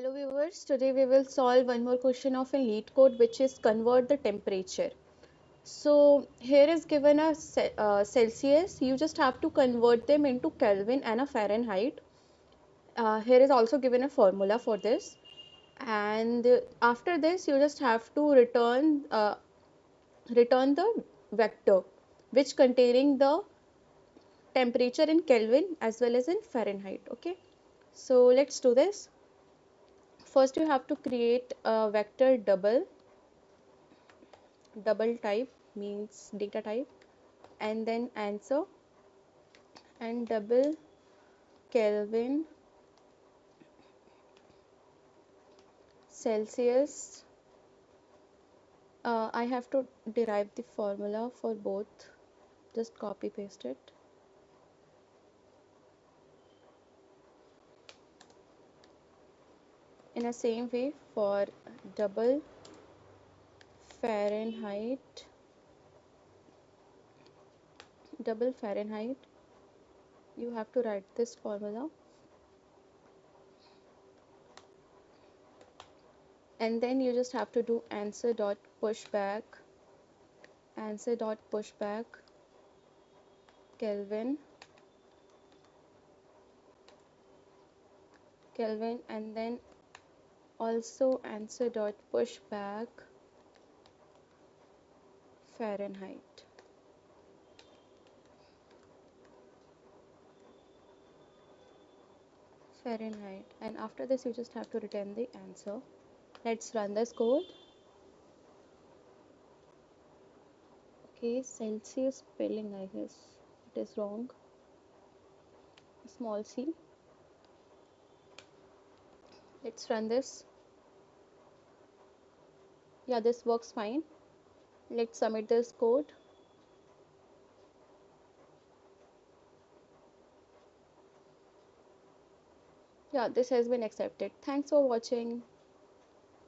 Hello viewers, today we will solve one more question of a LeetCode, which is convert the temperature. So here is given a Celsius, you just have to convert them into Kelvin and a Fahrenheit. Here is also given a formula for this, and after this you just have to return the vector which containing the temperature in Kelvin as well as in Fahrenheit. Okay, so let's do this. First you have to create a vector double type means data type, and then answer, and double Kelvin, Celsius. I have to derive the formula for both, just copy paste it. In the same way for double Fahrenheit, you have to write this formula, and then you just have to do answer dot pushback Kelvin, and then also answer dot pushback Fahrenheit. And after this you just have to return the answer. Let's run this code. Okay, Celsius spelling, I guess it is wrong, small c. Let's run this. Yeah, this works fine. Let's submit this code. Yeah, this has been accepted. Thanks for watching.